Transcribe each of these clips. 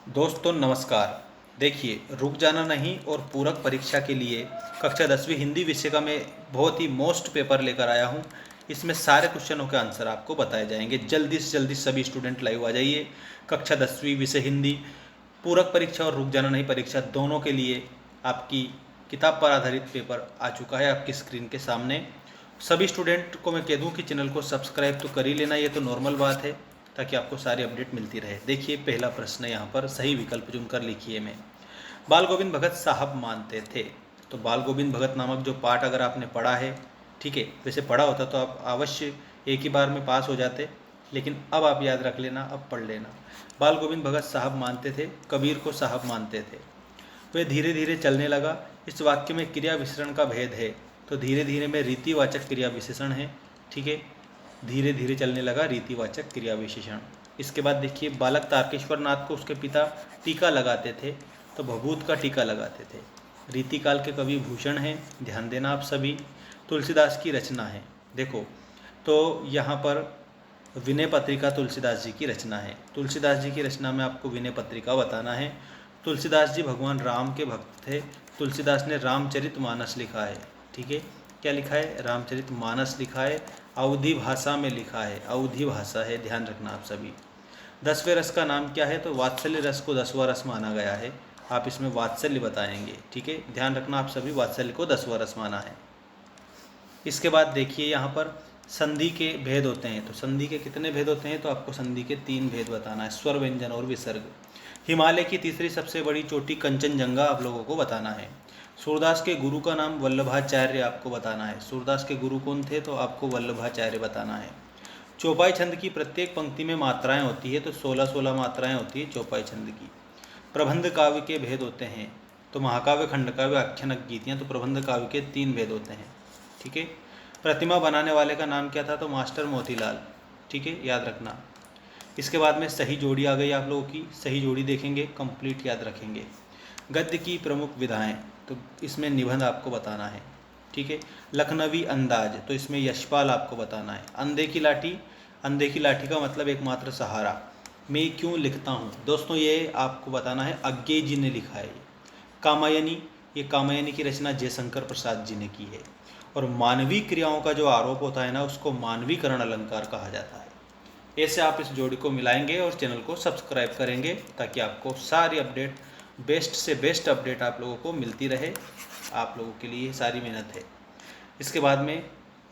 दोस्तों नमस्कार। देखिए, रुक जाना नहीं और पूरक परीक्षा के लिए कक्षा 10वीं हिंदी विषय का मैं बहुत ही मोस्ट पेपर लेकर आया हूँ। इसमें सारे क्वेश्चनों के आंसर आपको बताए जाएंगे। जल्दी से जल्दी सभी स्टूडेंट लाइव आ जाइए। कक्षा 10वीं विषय हिंदी पूरक परीक्षा और रुक जाना नहीं परीक्षा दोनों के लिए आपकी किताब पर आधारित पेपर आ चुका है आपकी स्क्रीन के सामने। सभी स्टूडेंट को मैं कह दूं कि चैनल को सब्सक्राइब तो कर ही लेना, ये तो नॉर्मल बात है, ताकि आपको सारी अपडेट मिलती रहे। देखिए, पहला प्रश्न यहाँ पर सही विकल्प चुनकर लिखिए। मैं बाल गोविंद भगत साहब मानते थे। तो बाल गोविंद भगत नामक जो पाठ अगर आपने पढ़ा है, ठीक है, वैसे पढ़ा होता तो आप अवश्य एक ही बार में पास हो जाते, लेकिन अब आप याद रख लेना, अब पढ़ लेना। बाल गोविंद भगत साहब मानते थे, कबीर को साहब मानते थे। वह धीरे धीरे चलने लगा। इस वाक्य में क्रिया विशेषण का भेद है। तो धीरे धीरे में रीतिवाचक क्रिया विशेषण है, ठीक है। धीरे धीरे चलने लगा, रीतिवाचक क्रिया विशेषण। इसके बाद देखिए, बालक तारकेश्वर नाथ को उसके पिता टीका लगाते थे, तो भभूत का टीका लगाते थे। रीतिकाल के कवि भूषण हैं, ध्यान देना आप सभी। तुलसीदास की रचना है। देखो, तो यहाँ पर विनय पत्रिका तुलसीदास जी की रचना है। तुलसीदास जी की रचना में आपको विनय पत्रिका बताना है। तुलसीदास जी भगवान राम के भक्त थे। तुलसीदास ने रामचरितमानस लिखा है, ठीक है। क्या लिखा है? रामचरितमानस लिखा है। अवधी भाषा में लिखा है, अवधी भाषा है, ध्यान रखना आप सभी। 10वें रस का नाम क्या है? तो वात्सल्य रस को 10वां रस माना गया है। आप इसमें वात्सल्य बताएंगे, ठीक है, ध्यान रखना आप सभी, वात्सल्य को 10वां रस माना है। इसके बाद देखिए, यहाँ पर संधि के भेद होते हैं। तो संधि के कितने भेद होते हैं? तो आपको संधि के 3 भेद बताना है, स्वर, व्यंजन और विसर्ग। हिमालय की तीसरी सबसे बड़ी चोटी कंचनजंगा आप लोगों को बताना है। सूरदास के गुरु का नाम वल्लभाचार्य आपको बताना है। सूरदास के गुरु कौन थे? तो आपको वल्लभाचार्य बताना है। चौपाई छंद की प्रत्येक पंक्ति में मात्राएं होती है, तो 16-16 मात्राएं होती है चौपाई छंद की। प्रबंध काव्य के भेद होते हैं। तो महाकाव्य, खंडकाव्य, आख्यानक, गीतियाँ। तो प्रबंध काव्य के 3 भेद होते हैं, ठीक है। प्रतिमा बनाने वाले का नाम क्या था? तो मास्टर मोतीलाल, ठीक है, याद रखना। इसके बाद में सही जोड़ी आ गई आप लोगों की। सही जोड़ी देखेंगे, कंप्लीट याद रखेंगे। गद्य की प्रमुख विधाएं, तो इसमें निबंध आपको बताना है, ठीक है। लखनवी अंदाज, तो इसमें यशपाल आपको बताना है। अंधे की लाठी, अंधे की लाठी का मतलब एकमात्र सहारा। मैं क्यों लिखता हूँ, दोस्तों ये आपको बताना है, अज्ञेय जी ने लिखा है। कामायनी, ये कामायनी की रचना जयशंकर प्रसाद जी ने की है। और मानवीय क्रियाओं का जो आरोप होता है ना, उसको मानवीकरण अलंकार कहा जाता है। ऐसे आप इस जोड़ी को मिलाएंगे और चैनल को सब्सक्राइब करेंगे, ताकि आपको सारी अपडेट, बेस्ट से बेस्ट अपडेट आप लोगों को मिलती रहे। आप लोगों के लिए सारी मेहनत है। इसके बाद में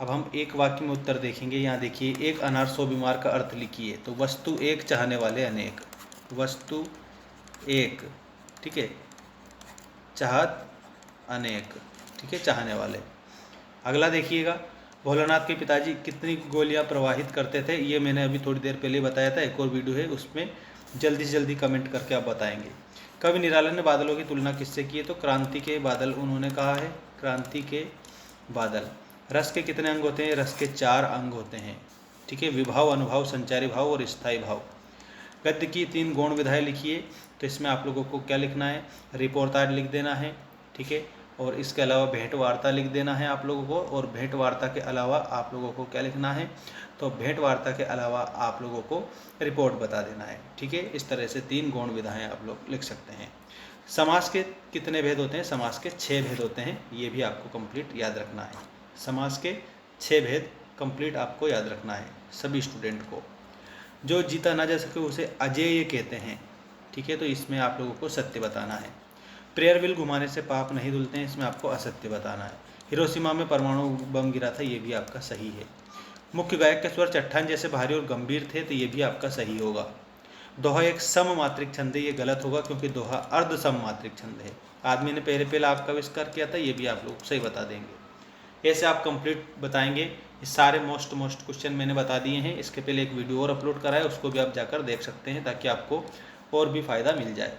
अब हम एक वाक्य में उत्तर देखेंगे। यहाँ देखिए, एक अनार 100 बीमार का अर्थ लिखिए। तो वस्तु एक, चाहने वाले अनेक। वस्तु एक, ठीक है, चाहत अनेक, ठीक है, चाहने वाले। अगला देखिएगा, भोलानाथ के पिताजी कितनी गोलियां प्रवाहित करते थे? ये मैंने अभी थोड़ी देर पहले बताया था, एक और वीडियो है, उसमें जल्दी से जल्दी कमेंट करके आप बताएंगे। कवि निराला ने बादलों की तुलना किससे की है? तो क्रांति के बादल उन्होंने कहा है, क्रांति के बादल। रस के कितने अंग होते हैं? रस के 4 अंग होते हैं, ठीक है, विभाव, अनुभाव, संचारी भाव और स्थायी भाव। गद्य की 3 गौण विधाएं लिखिए। तो इसमें आप लोगों को क्या लिखना है? रिपोर्टाज लिख देना है, ठीक है, और इसके अलावा भेंट वार्ता लिख देना है आप लोगों को। और भेंट वार्ता के अलावा आप लोगों को क्या लिखना है? तो भेंट वार्ता के अलावा आप लोगों को रिपोर्ट बता देना है, ठीक है। इस तरह से 3 गौण विधाएं आप लोग लिख सकते हैं। समास के कितने भेद होते हैं? समास के 6 भेद होते हैं, ये भी आपको कंप्लीट याद रखना है। समास के 6 भेद कंप्लीट आपको याद रखना है सभी स्टूडेंट को। जो जीता ना जा सके उसे अजेय कहते हैं, ठीक है, तो इसमें आप लोगों को सत्य बताना है। प्रेयर व्हील घुमाने से पाप नहीं धुलते हैं, इसमें आपको असत्य बताना है। हिरोशिमा में परमाणु बम गिरा था, ये भी आपका सही है। मुख्य गायक के स्वर चट्टान जैसे भारी और गंभीर थे, तो ये भी आपका सही होगा। दोहा एक सम मात्रिक छंद है, ये गलत होगा, क्योंकि दोहा अर्ध सम मात्रिक छंद है। आदमी ने पहले आपका आविष्कार किया था, ये भी आप लोग सही बता देंगे। ऐसे आप कंप्लीट बताएंगे। ये सारे मोस्ट क्वेश्चन मैंने बता दिए हैं। इसके पहले एक वीडियो और अपलोड करा है, उसको भी आप जाकर देख सकते हैं, ताकि आपको और भी फ़ायदा मिल जाए।